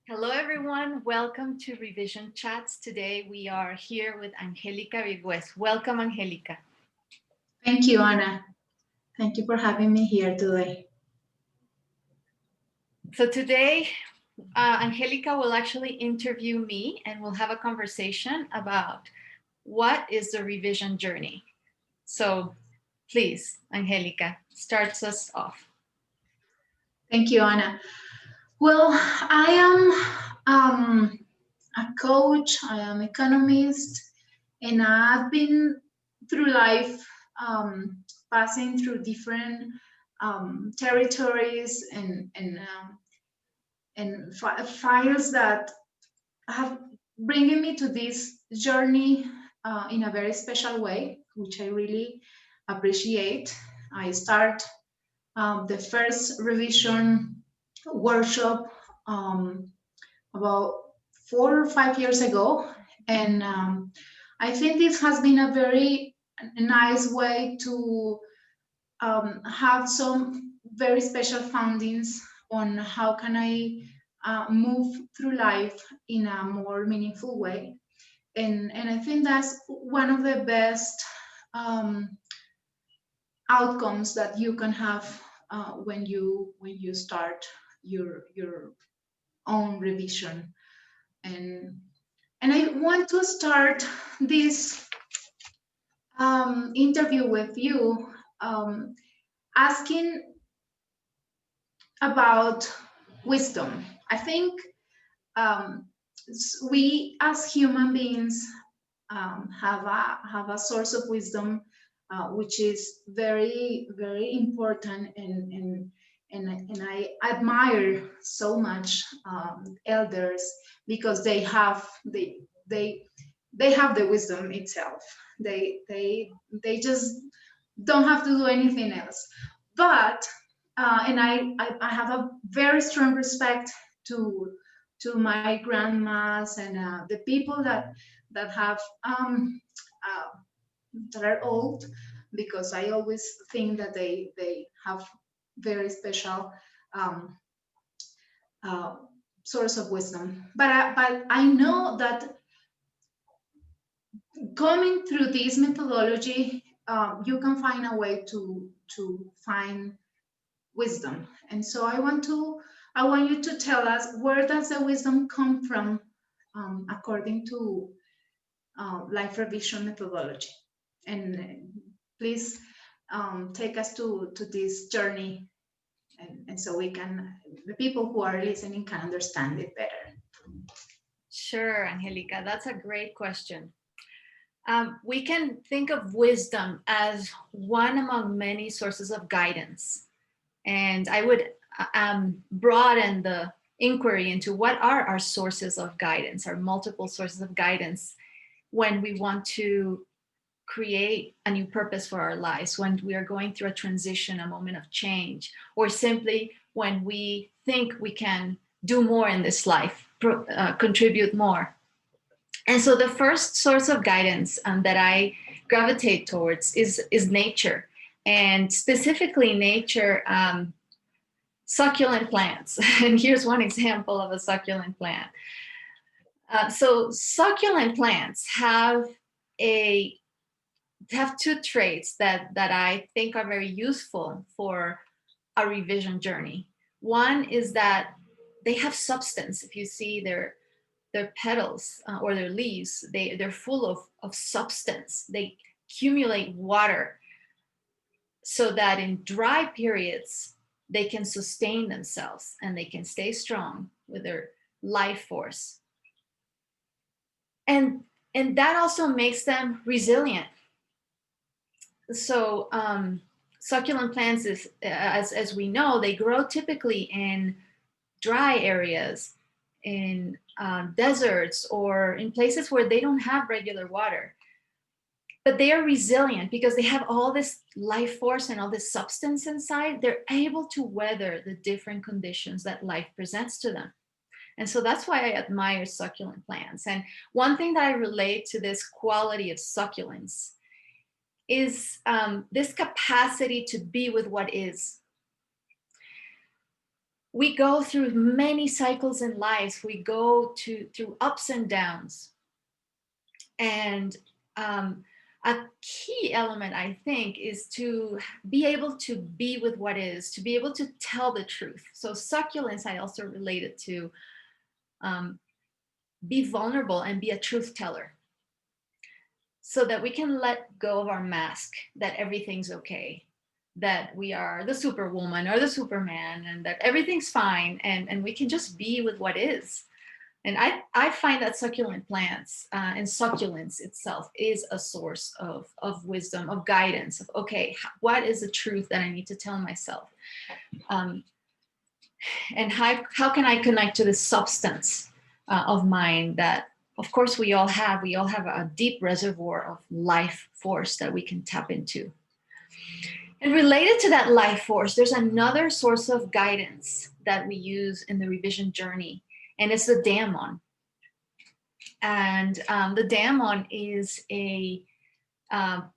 Hello, everyone. Welcome to Revision Chats. Today we are here with Angelica Virgües. Welcome, Angelica. Thank you, Anna. Thank you for having me here today. So today, Angelica will actually interview me and we'll have a conversation about what is the revision journey. So please, Angelica, starts us off. Thank you, Anna. Well, I am a coach, I am economist, and I've been through life passing through different territories and files that have bringing me to this journey in a very special way, which I really appreciate. I start the first revision workshop about 4 or 5 years ago, and I think this has been a very nice way to have some very special findings on how can I move through life in a more meaningful way. And I think that's one of the best um, outcomes that you can have when you start your own revision. And and I want to start this interview with you, asking about wisdom. I think um, we as human beings have a source of wisdom, which is very very important, and I admire so much elders because they they have the wisdom itself. They just don't have to do anything else. But and I have a very strong respect to to my grandmas and the people that have uh, that are old, because I always think that they have very special um, uh, source of wisdom. But I know that coming through this methodology, you can find a way to find wisdom. And so I want you to tell us, where does the wisdom come from, according to life revision methodology. And please take us to this journey, and so we can, the people who are listening can understand it better. Sure, Angelica, that's a great question. We can think of wisdom as one among many sources of guidance. And I would broaden the inquiry into what are our sources of guidance, our multiple sources of guidance when we want to create a new purpose for our lives, when we are going through a transition, a moment of change, or simply when we think we can do more in this life, contribute more. And so the first source of guidance that I gravitate towards is nature, and specifically nature, succulent plants. And here's one example of a succulent plant. So succulent plants a have two traits that I think are very useful for a revision journey. One is that they have substance. If you see their petals or their leaves, they're full of substance. They accumulate water so that in dry periods they can sustain themselves and they can stay strong with their life force. And that also makes them resilient. So succulent plants is, as we know, they grow typically in dry areas, in deserts, or in places where they don't have regular water. But they are resilient because they have all this life force and all this substance inside. They're able to weather the different conditions that life presents to them. And so that's why I admire succulent plants. And one thing that I relate to this quality of succulents is this capacity to be with what is. we go through many cycles in life. We go through ups and downs. And a key element, I think, is to be able to be with what is, to be able to tell the truth. So succulence, I also related to um, be vulnerable and be a truth teller, so that we can let go of our mask that everything's okay, that we are the superwoman or the superman, and that everything's fine, and we can just be with what is. And I find that succulent plants and succulence itself is a source of wisdom, of guidance, of, okay, what is the truth that I need to tell myself? Um, and how can I connect to the substance of mine that, of course, we all have. We all have a deep reservoir of life force that we can tap into. And related to that life force, there's another source of guidance that we use in the revision journey, and it's the daemon. And the daemon is a um,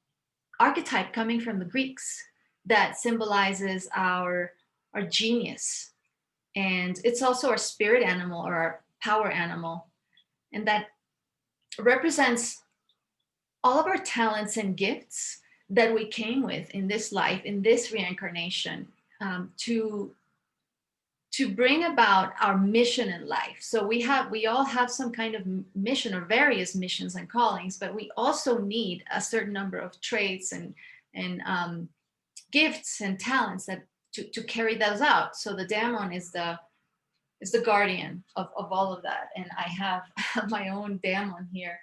archetype coming from the Greeks that symbolizes our genius, and it's also our spirit animal or our power animal, and that represents all of our talents and gifts that we came with in this life, in this reincarnation, to bring about our mission in life. So we all have some kind of mission or various missions and callings, but we also need a certain number of traits and gifts and talents that to carry those out. So the daemon is the guardian of all of that. And I have my own daemon here,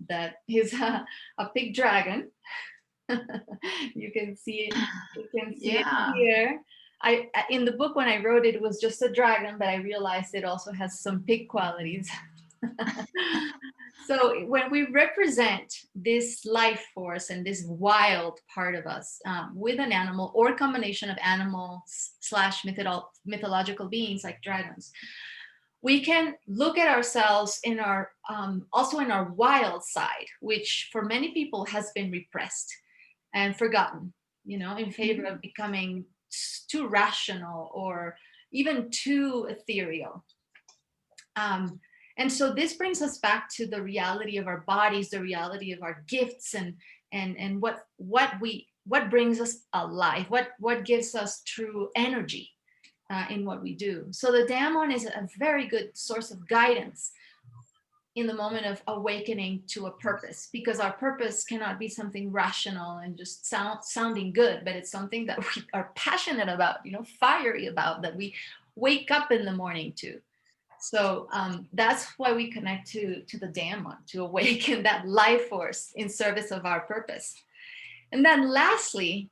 that is a big dragon. You can see it. You can see it Yeah. here. I in the book when I wrote it, it was just a dragon, but I realized it also has some pig qualities. So when we represent this life force and this wild part of us with an animal or a combination of animals slash mythological beings like dragons, we can look at ourselves in our also in our wild side, which for many people has been repressed and forgotten, in favor of becoming too rational or even too ethereal. Um, and so this brings us back to the reality of our bodies, the reality of our gifts, and what brings us alive, what gives us true energy in what we do. So the daemon is a very good source of guidance in the moment of awakening to a purpose, because our purpose cannot be something rational and just sounding good, but it's something that we are passionate about, fiery about, that we wake up in the morning to. So that's why we connect to the daemon, to awaken that life force in service of our purpose. And then lastly,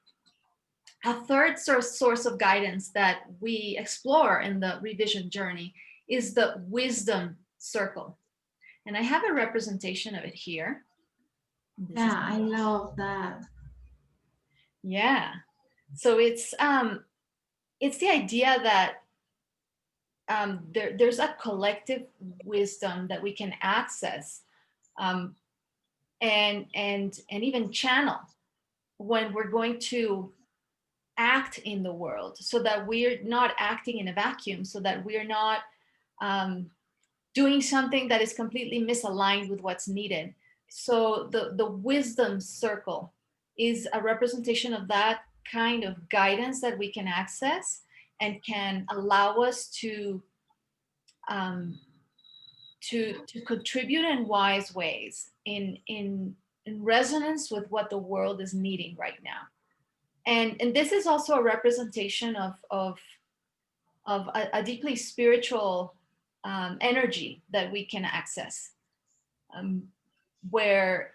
a third source of guidance that we explore in the revision journey is the wisdom circle. And I have a representation of it here. This is, Yeah, I love that. yeah. So it's the idea that there's a collective wisdom that we can access, um, and even channel when we're going to act in the world, so that we're not acting in a vacuum, so that we're not um, doing something that is completely misaligned with what's needed. So the wisdom circle is a representation of that kind of guidance that we can access and can allow us um, to contribute in wise ways, in resonance with what the world is needing right now. And this is also a representation of a deeply spiritual energy that we can access, um, where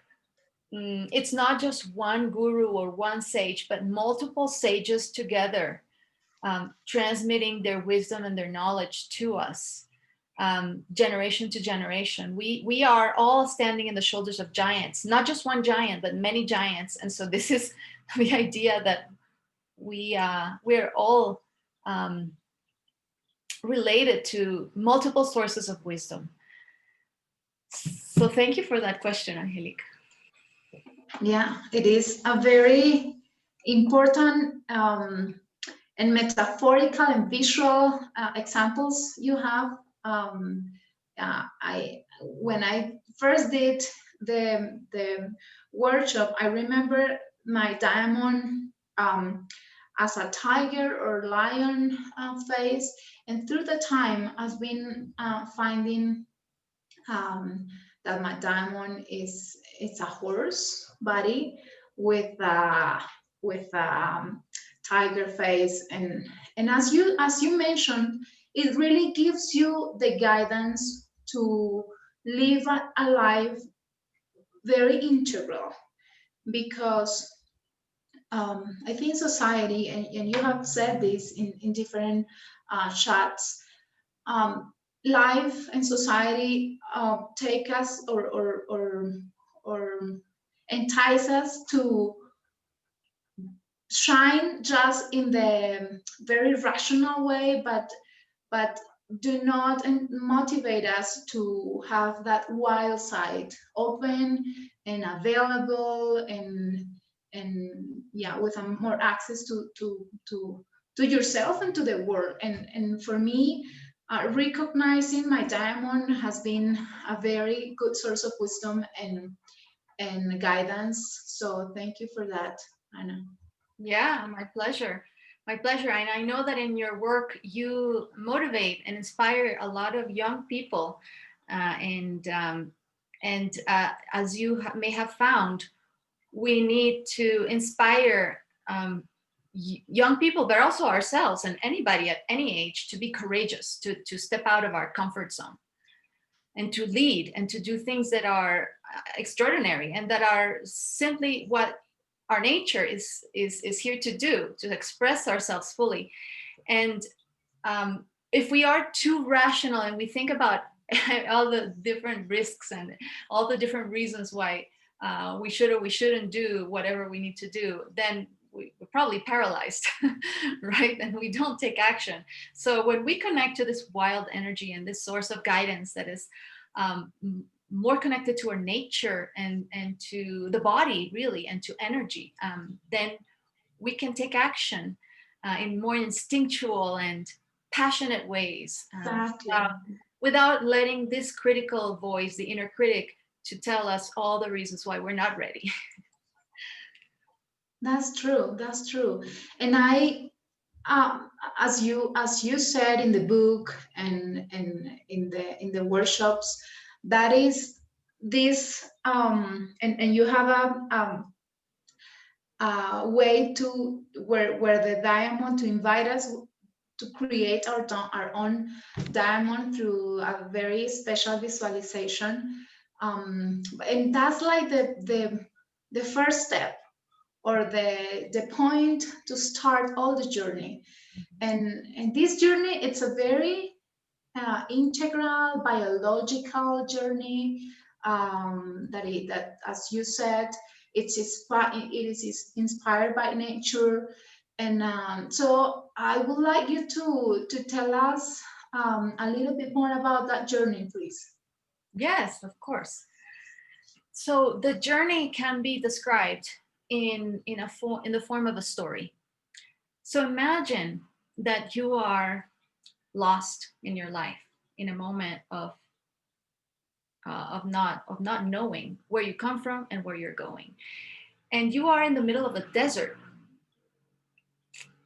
it's not just one guru or one sage, but multiple sages together, transmitting their wisdom and their knowledge to us, generation to generation. We are all standing in the shoulders of giants, not just one giant, but many giants. And so this is the idea that we're all um, related to multiple sources of wisdom. So thank you for that question, Angelica. Yeah, it is a very important and metaphorical and visual examples you have. I when I first did the workshop, I remember my diamond as a tiger or lion face, and through the time, I've been finding um, that my diamond is it's a horse body with tiger face, and as you mentioned, it really gives you the guidance to live a life very integral, because I think society, and you have said this in different chats, um, life and society take us or entice us to shine just in the very rational way, but do not motivate us to have that wild side open and available, and yeah, with a more access to yourself and to the world. And for me, recognizing my diamond has been a very good source of wisdom and guidance. So thank you for that, Anna. Yeah, my pleasure. My pleasure. And I know that in your work, you motivate and inspire a lot of young people. And as you may have found, we need to inspire young people, but also ourselves and anybody at any age to be courageous, to step out of our comfort zone and to lead and to do things that are extraordinary and that are simply what our nature is here to do, to express ourselves fully. And if we are too rational and we think about all the different risks and all the different reasons why we should or we shouldn't do whatever we need to do, then we're probably paralyzed, right? And we don't take action. So when we connect to this wild energy and this source of guidance that is um, more connected to our nature and to the body, really, and to energy, then we can take action in more instinctual and passionate ways, Exactly. without letting this critical voice, the inner critic, to tell us all the reasons why we're not ready. That's true. That's true. And um, as you said in the book and in the workshops, that is this and you have a way to where the diamond to invite us to create our own diamond through a very special visualization, and that's like the first step, or the point to start all the journey. And this journey, it's a very integral biological journey, that as you said, it is inspired by nature. And so I would like you to tell us a little bit more about that journey, please. Yes, of course. So the journey can be described in the form of a story. So imagine that you are lost in your life in a moment of not knowing where you come from and where you're going, and you are in the middle of a desert,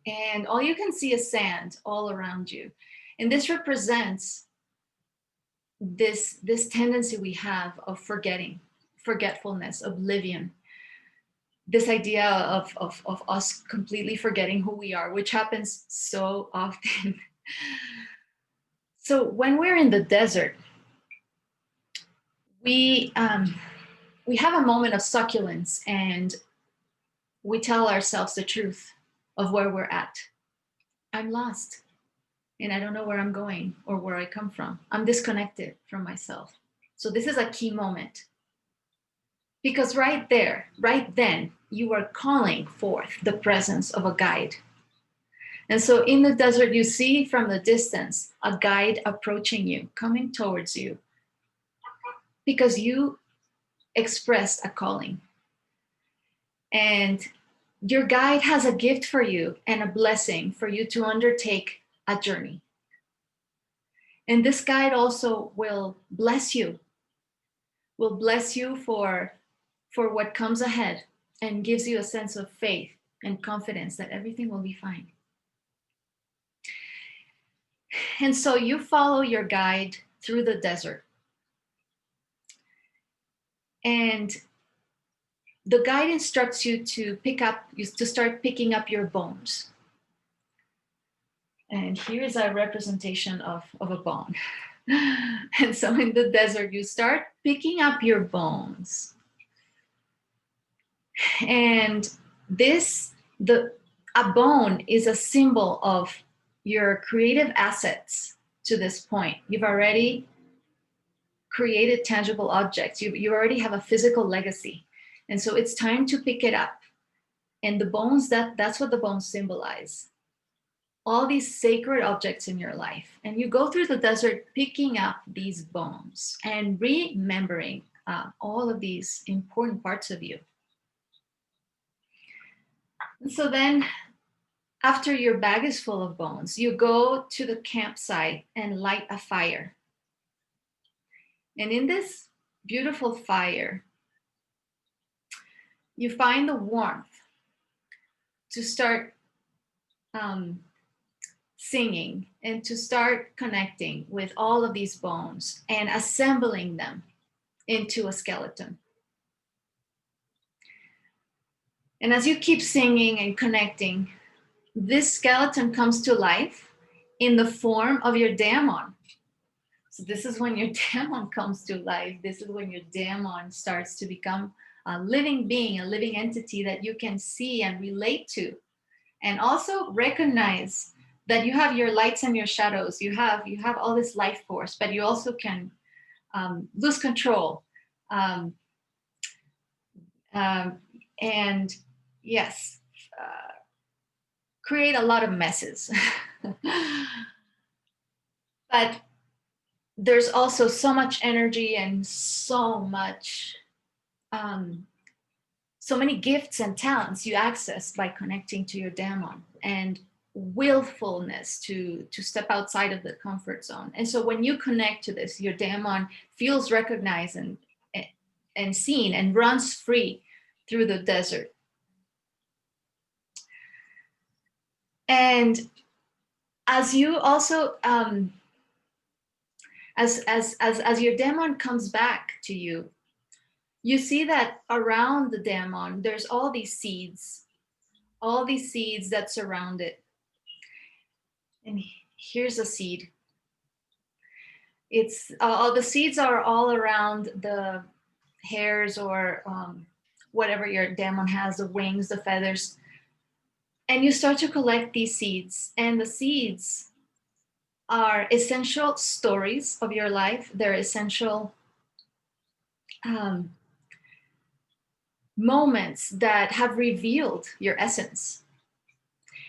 and all you can see is sand all around you, and this represents this tendency we have of forgetting, forgetfulness, oblivion, this idea of us completely forgetting who we are, which happens so often. So when we're in the desert, we um, we have a moment of succulence, and we tell ourselves the truth of where we're at. I'm lost, and I don't know where I'm going or where I come from. I'm disconnected from myself. So this is a key moment, because right there, right then, you are calling forth the presence of a guide. And so in the desert, you see from the distance a guide approaching you, coming towards you, because you expressed a calling. And your guide has a gift for you and a blessing for you to undertake a journey. And this guide also will bless you for what comes ahead, and gives you a sense of faith and confidence that everything will be fine. And so you follow your guide through the desert. And the guide instructs you to start picking up your bones. And here is a representation of a bone. And so in the desert, you start picking up your bones. And a bone is a symbol of your creative assets to this point. You've already created tangible objects. You already have a physical legacy. And so it's time to pick it up. And the bones, that's what the bones symbolize. All these sacred objects in your life. And you go through the desert picking up these bones and remembering all of these important parts of you. And so then, after your bag is full of bones, you go to the campsite and light a fire. And in this beautiful fire, you find the warmth to start singing and to start connecting with all of these bones and assembling them into a skeleton. And as you keep singing and connecting, this skeleton comes to life in the form of your daemon. So this is when your daemon comes to life. This is when your daemon starts to become a living being, a living entity that you can see and relate to. And also recognize that you have your lights and your shadows. You have all this life force, but you also can lose control. And yes, create a lot of messes. But there's also so much energy and so many gifts and talents you access by connecting to your daemon, and willfulness to step outside of the comfort zone. And so when you connect to this, your daemon feels recognized and seen and runs free through the desert. And as you also as your daemon comes back to you, you see that around the daemon there's all these seeds that surround it. And here's a seed. It's all the seeds are all around the hairs, or whatever your daemon has, the wings, the feathers. And you start to collect these seeds, and the seeds are essential stories of your life. They're essential moments that have revealed your essence.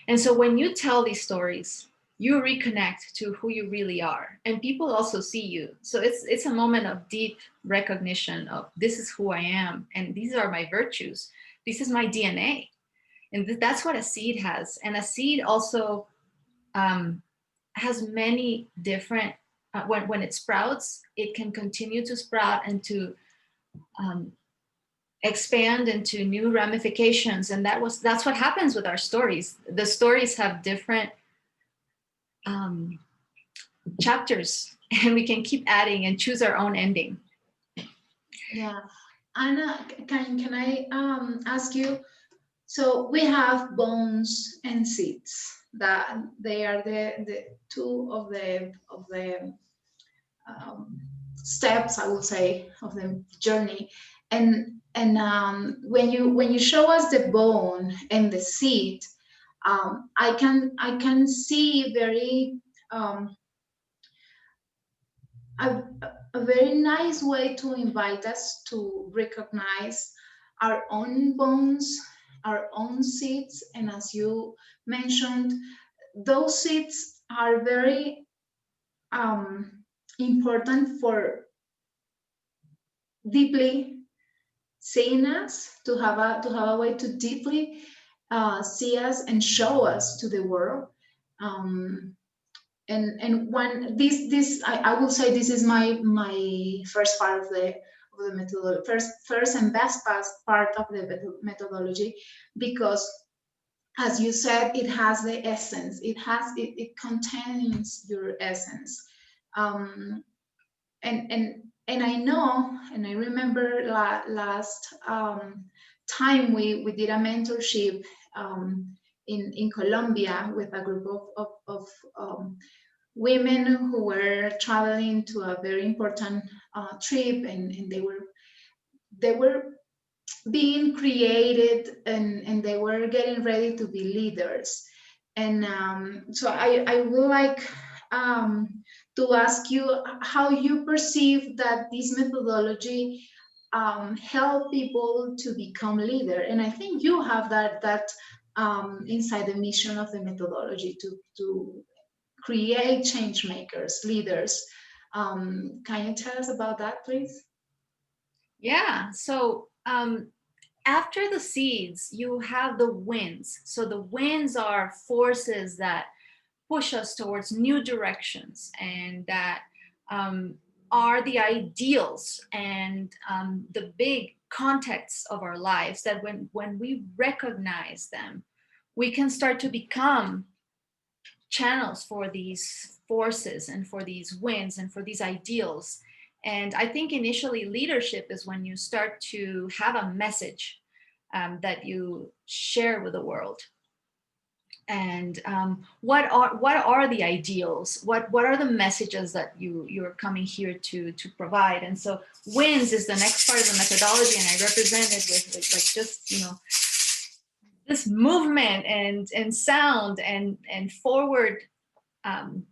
And so when you tell these stories, you reconnect to who you really are, and people also see you. So it's a moment of deep recognition of, this is who I am, and these are my virtues. This is my DNA. And that's what a seed has. And a seed also has many different, when it sprouts, it can continue to sprout and to expand into new ramifications. And that's what happens with our stories. The stories have different chapters, and we can keep adding and choose our own ending. Yeah. Anna, can I ask you? So we have bones and seeds. That they are the two of the steps, I would say, of the journey. And when you show us the bone and the seed, I can see a, a very nice way to invite us to recognize our own bones, our own seeds. And as you mentioned, those seeds are very important for deeply seeing us, to have a way to deeply see us and show us to the world. Um, and one this I will say this is my first part of the methodology, first and best part of the methodology, because as you said, it has the essence, it contains your essence. um, and I know, and I remember last time we did a mentorship in Colombia with a group of women who were traveling to a very important trip, and they were being created, and they were getting ready to be leaders. And so I would like to ask you how you perceive that this methodology help people to become leader. And I think you have that inside the mission of the methodology to create change makers, leaders. Can you tell us about that, please? Yeah. So after the seeds, you have the winds. So the winds are forces that push us towards new directions, and that um, are the ideals and the big contexts of our lives, that when we recognize them, we can start to become channels for these forces and for these winds and for these ideals. And I think initially leadership is when you start to have a message that you share with the world. And what are the ideals? What are the messages that you're coming here to provide? And so wins is the next part of the methodology, and I represent it with like just this movement and sound and forward um,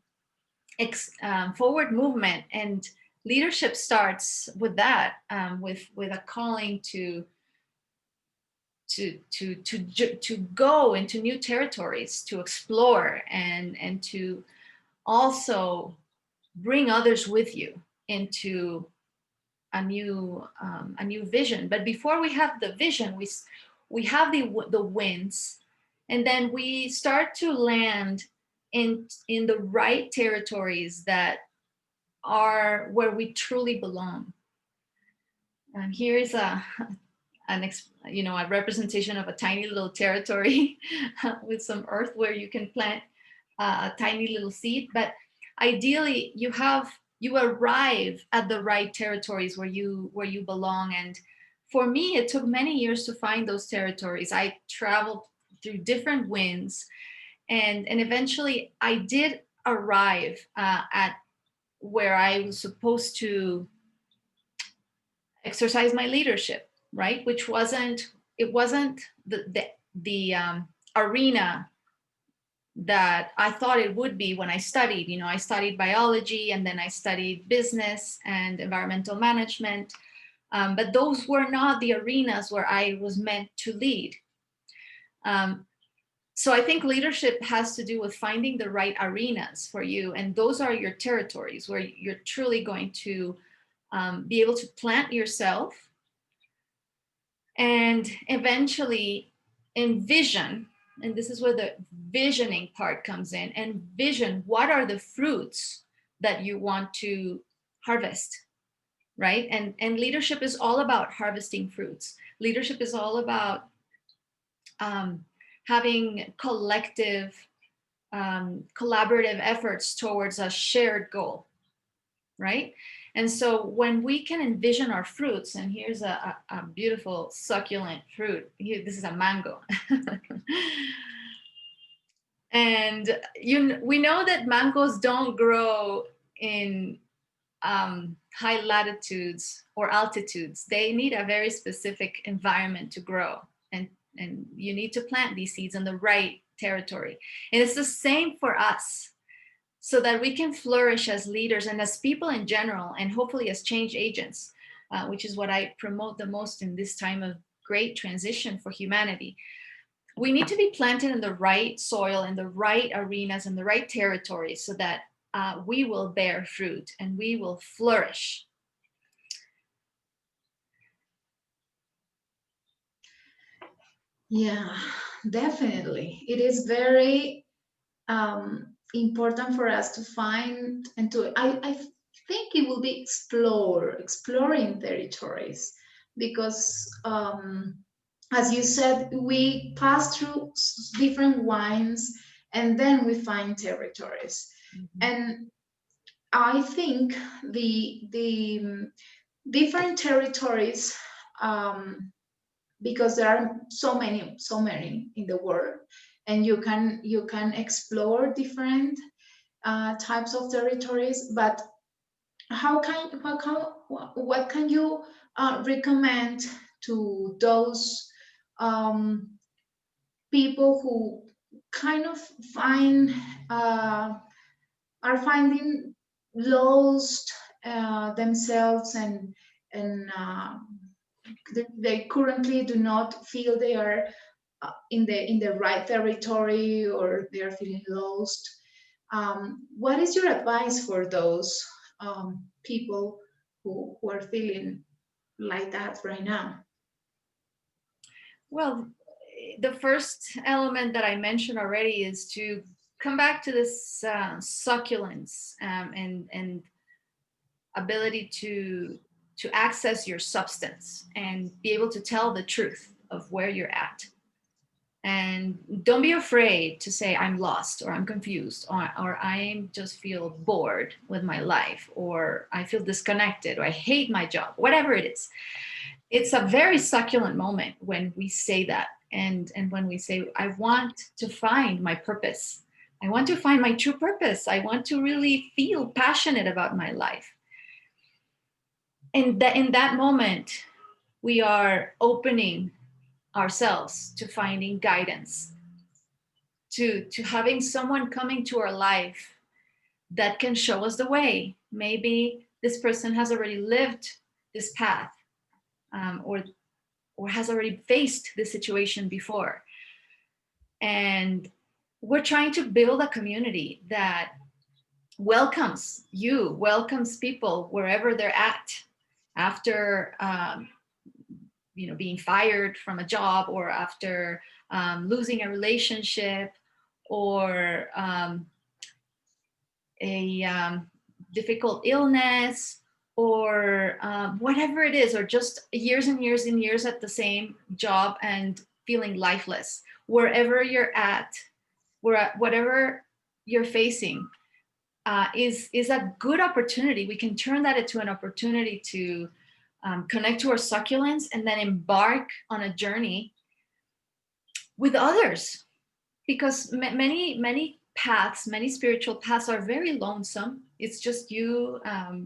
forward movement. And leadership starts with that, with a calling to go into new territories, to explore, and to also bring others with you into a new vision. But before we have the vision, we have the winds, and then we start to land in the right territories that are where we truly belong. And here is a representation of a tiny little territory with some earth where you can plant a tiny little seed. But ideally, you arrive at the right territories where you belong. And for me, it took many years to find those territories. I traveled through different winds, and eventually I did arrive at where I was supposed to exercise my leadership, right? Which wasn't the arena that I thought it would be when I studied. I studied biology, and then I studied business and environmental management. But those were not the arenas where I was meant to lead. Um, so I think leadership has to do with finding the right arenas for you. And those are your territories where you're truly going to be able to plant yourself, and eventually envision. And this is where the visioning part comes in. And vision, what are the fruits that you want to harvest, right? And leadership is all about harvesting fruits. Leadership is all about um, having collaborative efforts towards a shared goal, right? And so when we can envision our fruits, and here's a beautiful succulent fruit. Here, this is a mango. And we know that mangoes don't grow in high latitudes or altitudes. They need a very specific environment to grow. And you need to plant these seeds in the right territory. And it's the same for us, so that we can flourish as leaders and as people in general, and hopefully as change agents, which is what I promote the most in this time of great transition for humanity. We need to be planted in the right soil, in the right arenas, in the right territories, so that we will bear fruit and we will flourish. Yeah, definitely. It is very important for us to find and to, I think it will be exploring territories because, as you said, we pass through different wines and then we find territories. Mhm. And I think the different territories, because there are so many in the world, and you can explore different types of territories. But what can you recommend to those um, people who kind of find uh, are finding lost themselves, and they currently do not feel they are in the right territory, or they are feeling lost. What is your advice for those people who are feeling like that right now? Well, the first element that I mentioned already is to come back to this succulence, and ability to access your substance and be able to tell the truth of where you're at. And don't be afraid to say I'm lost, or I'm confused, or I just feel bored with my life, or I feel disconnected, or I hate my job, whatever it is. It's a very succulent moment when we say that, and when we say I want to find my purpose, I want to find my true purpose, I want to really feel passionate about my life. And that in that moment we are opening ourselves to finding guidance, to having someone coming to our life that can show us the way. Maybe this person has already lived this path, or has already faced this situation before. And we're trying to build a community that welcomes you, welcomes people wherever they're at, after being fired from a job, or after losing a relationship, or a difficult illness, or whatever it is, or just years and years and years at the same job and feeling lifeless. Wherever you're at, whatever you're facing, is a good opportunity. We can turn that into an opportunity to connect to our succulents, and then embark on a journey with others. Because many paths, many spiritual paths are very lonesome. It's just you,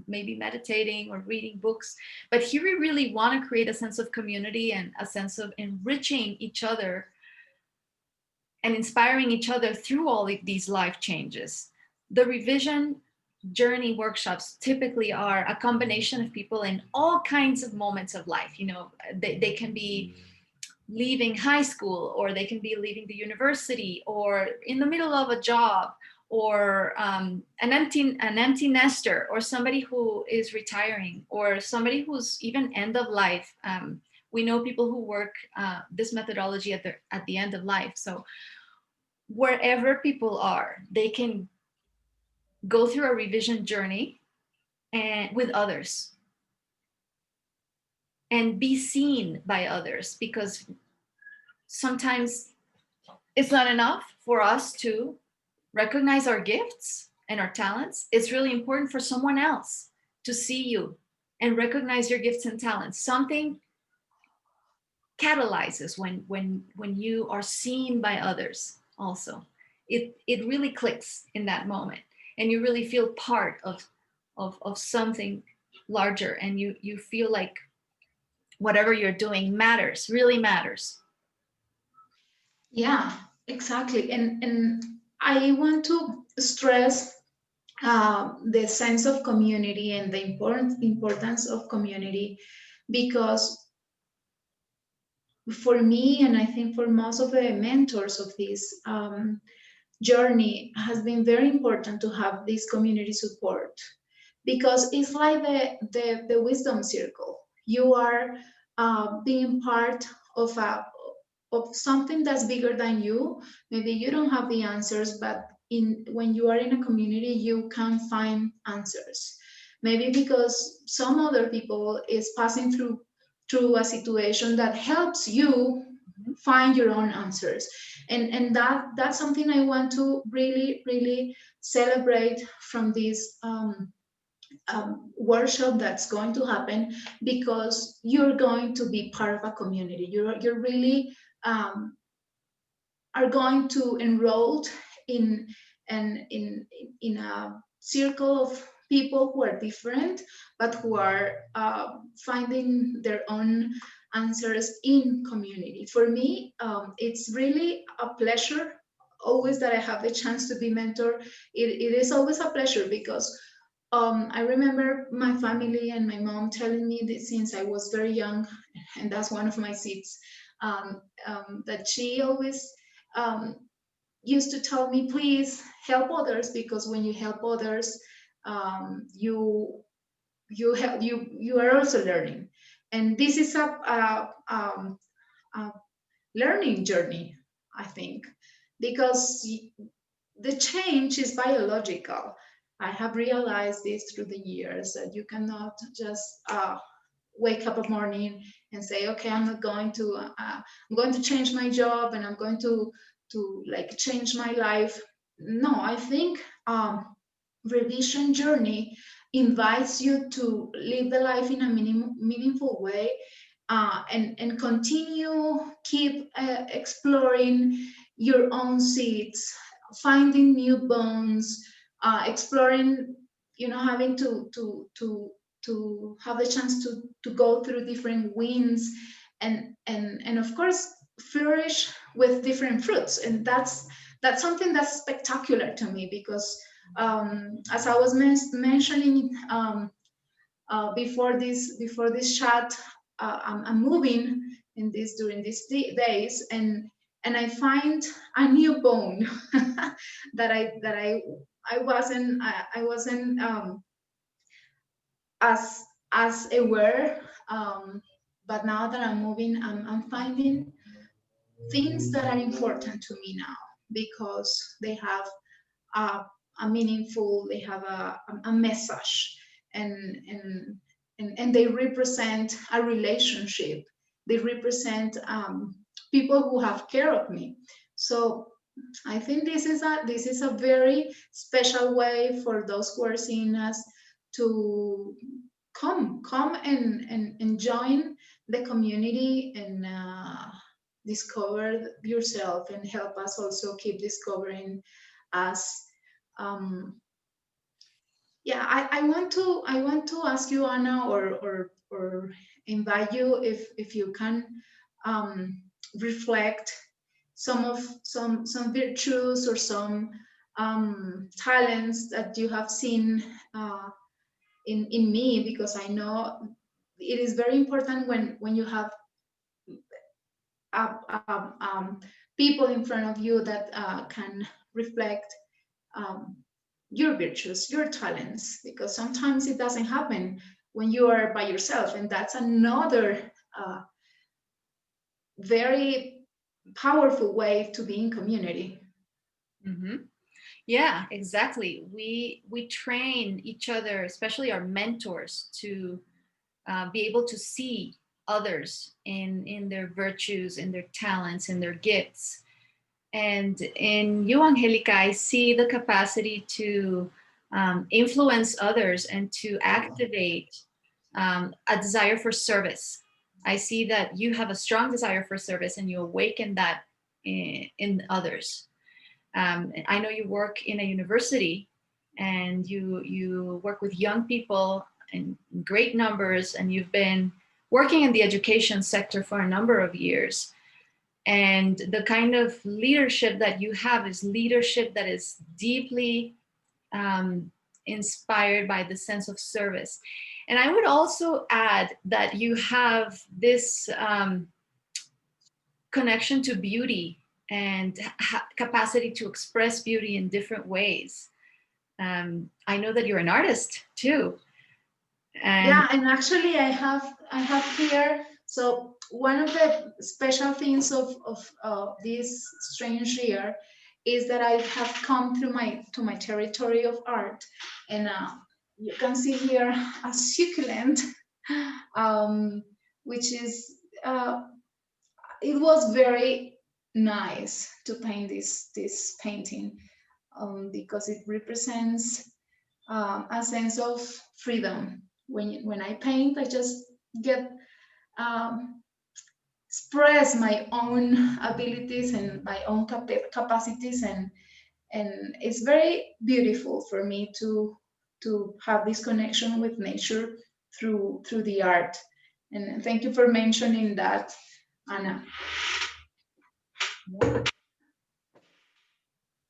maybe meditating or reading books. But here we really want to create a sense of community and a sense of enriching each other and inspiring each other through all of these life changes. The revision journey workshops typically are a combination of people in all kinds of moments of life. They can be leaving high school, or they can be leaving the university, or in the middle of a job, or an empty nester, or somebody who is retiring, or somebody who's even end of life. We know people who work this methodology at the end of life. So wherever people are, they can go through a revision journey and with others, and be seen by others, because sometimes it's not enough for us to recognize our gifts and our talents. It's really important for someone else to see you and recognize your gifts and talents. Something catalyzes when you are seen by others also. It really clicks in that moment, and you really feel part of something larger, and you feel like whatever you're doing matters, really matters. Yeah, exactly. And I want to stress the sense of community and the importance of community, because for me, and I think for most of the mentors of this journey, has been very important to have this community support, because it's like the wisdom circle. You are being part of of something that's bigger than you. Maybe you don't have the answers, but when you are in a community, you can find answers. Maybe because some other people is passing through a situation that helps you Mhm. find your own answers. And that's something I want to really really celebrate from this workshop that's going to happen, because you're going to be part of a community. You're really are going to enroll in in in a circle of people who are different, but who are finding their own answers in community. For me, it's really a pleasure always that I have the chance to be mentor. It is always a pleasure because I remember my family and my mom telling me that since I was very young, and that's one of my seats, that she always um, used to tell me, please help others, because when you help others, you are also learning, and this is a learning journey, I think, because the change is biological. I have realized this through the years, that you cannot just wake up a morning and say, okay, I'm going to change my job, and I'm going to like change my life. No, I think revision journey invites you to live the life in a meaningful way, and continue keep exploring your own seeds, finding new bones, exploring, having to have the chance to go through different winds, and of course flourish with different fruits. And that's something that's spectacular to me, because as I was mentioning before this chat, I'm moving in this during these days, and I find a new bone that I wasn't as aware, but now that I'm moving, I'm finding things that are important to me now, because they have a, a meaningful, they have a message, and, and and they represent a relationship. They represent people who have care of me. So I think this is a very special way for those who are seeing us to come and join the community, and discover yourself, and help us also keep discovering us. um, yeah, I want to ask you, Anna, or invite you, if you can um, reflect some virtues, or some talents that you have seen in me, because I know it is very important when you have uh, um, um, people in front of you that can reflect um, your virtues, your talents, because sometimes it doesn't happen when you are by yourself, and that's another very powerful way to be in community. Mhm. Yeah, exactly. We train each other, especially our mentors, to be able to see others in their virtues, in their talents, in their gifts. And in you, Angelica, I see the capacity to influence others and to activate a desire for service. I see that you have a strong desire for service, and you awaken that in others. I know you work in a university, and you work with young people in great numbers, and you've been working in the education sector for a number of years. And the kind of leadership that you have is leadership that is deeply um, inspired by the sense of service. And I would also add that you have this connection to beauty and capacity to express beauty in different ways. I know that you're an artist too. And Yeah, and actually I have here. So one of the special things of this strange year is that I have come through my to my territory of art, and you can see here a succulent, um, which is it was very nice to paint this painting, because it represents a sense of freedom. When I paint, I just get um, express my own abilities and my own capacities, and it's very beautiful for me to have this connection with nature through the art. And thank you for mentioning that, Anna.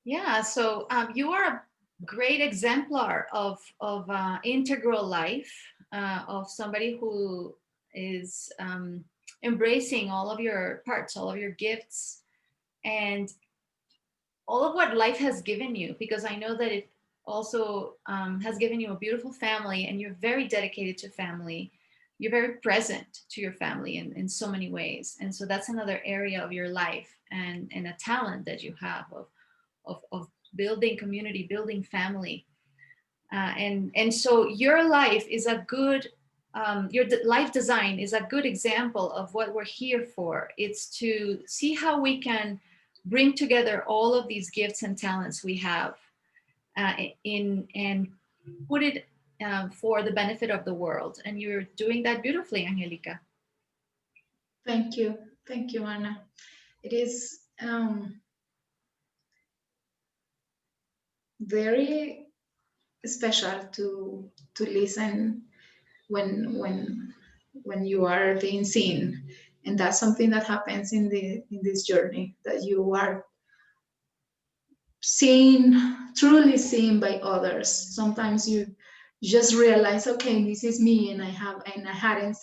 Yeah, so you are a great exemplar of integral life, of somebody who is embracing all of your parts, all of your gifts, and all of what life has given you. Because I know that it also has given you a beautiful family, and you're very dedicated to family. You're very present to your family in so many ways, and so that's another area of your life and a talent that you have of building community, building family, and so your life is a good life design is a good example of what we're here for. It's to see how we can bring together all of these gifts and talents we have in and put it for the benefit of the world. And you're doing that beautifully, Angelica. Thank you, Anna. It is very special to listen when you are being seen, and that's something that happens in this journey, that you are seen, truly seen by others. Sometimes you just realize, okay, this is me, and I hadn't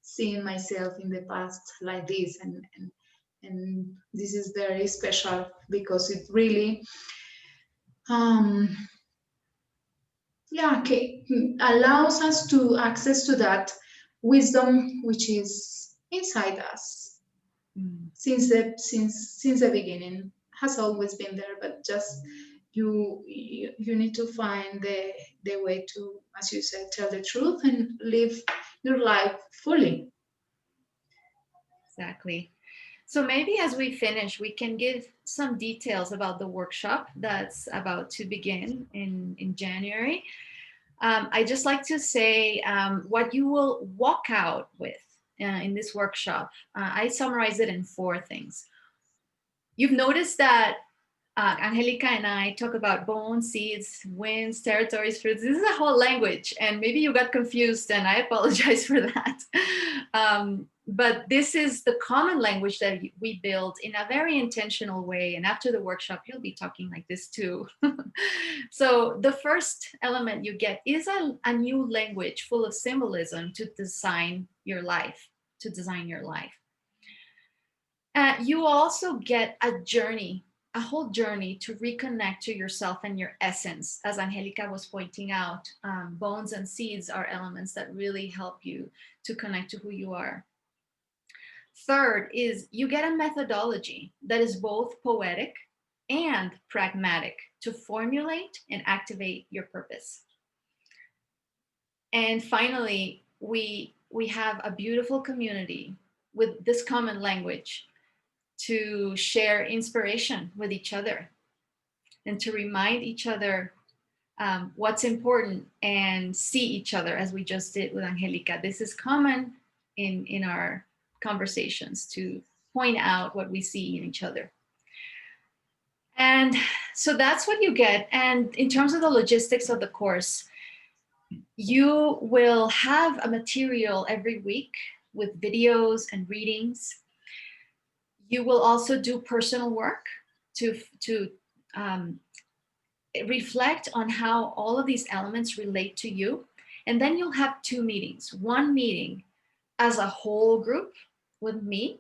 seen myself in the past like this, and this is very special because it really um, yeah, okay, allows us to access to that wisdom which is inside us Mm. since the beginning, has always been there, but just you need to find the way to, as you said, tell the truth and live your life fully. Exactly. So maybe as we finish, we can give some details about the workshop that's about to begin in January. I just like to say what you will walk out with in this workshop. I summarize it in four things. You've noticed that Angelica and I talk about bones, seeds, winds, territories, fruits. This is a whole language, and maybe you got confused, and I apologize for that. But this is the common language that we build in a very intentional way. And after the workshop, you'll be talking like this too. So the first element you get is a new language full of symbolism to design your life, to design your life. You also get a journey, a whole journey to reconnect to yourself and your essence. As Angelica was pointing out, bones and seeds are elements that really help you to connect to who you are. Third is you get a methodology that is both poetic and pragmatic to formulate and activate your purpose. And finally, we have a beautiful community with this common language to share inspiration with each other and to remind each other what's important and see each other as we just did with Angelica. This is common in our conversations, to point out what we see in each other. And so that's what you get. And in terms of the logistics of the course, you will have a material every week with videos and readings. You will also do personal work to um, reflect on how all of these elements relate to you. And then you'll have two meetings, one meeting as a whole group with me,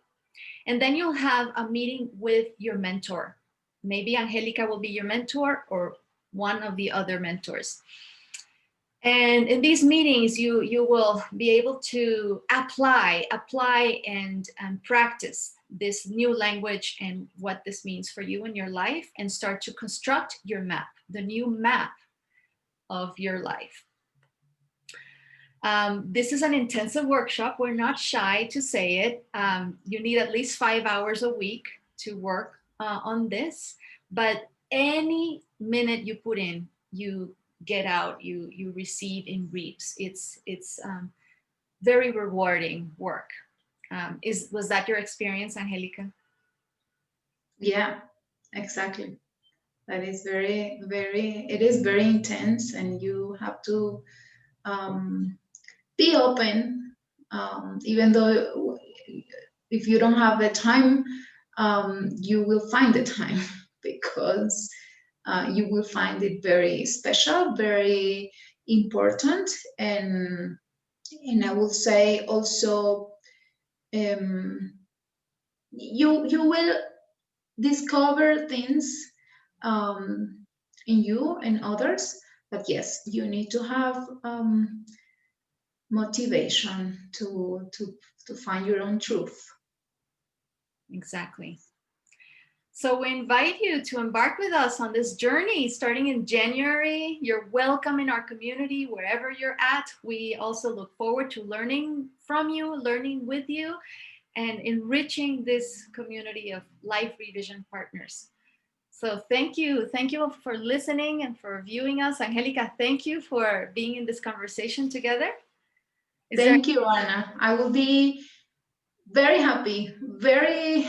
and then you'll have a meeting with your mentor. Maybe Angelica will be your mentor or one of the other mentors. And in these meetings, you will be able to apply and practice this new language and what this means for you in your life, and start to construct your map, the new map of your life. This is an intensive workshop. We're not shy to say it. You need at least 5 hours a week to work on this, but any minute you put in, you get out, you receive in reaps. It's very rewarding work. Was that your experience, Angelica? Yeah, exactly. That is it is very intense, and you have to um, be open, even though if you don't have the time, you will find the time because you will find it very special, very important, and I will say also, um, you will discover things um, in you and others. But yes, you need to have motivation to find your own truth. Exactly. So we invite you to embark with us on this journey starting in January. You're welcome in our community wherever you're at. We also look forward to learning from you, learning with you, and enriching this community of life revision partners. So thank you. Thank you for listening and for viewing us. Angelica, thank you for being in this conversation together. Is there Thank you, Anna. I will be very happy, very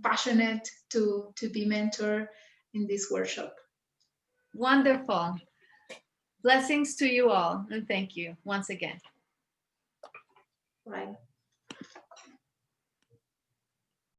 passionate to be mentor in this workshop. Wonderful. Blessings to you all, and thank you once again. Right.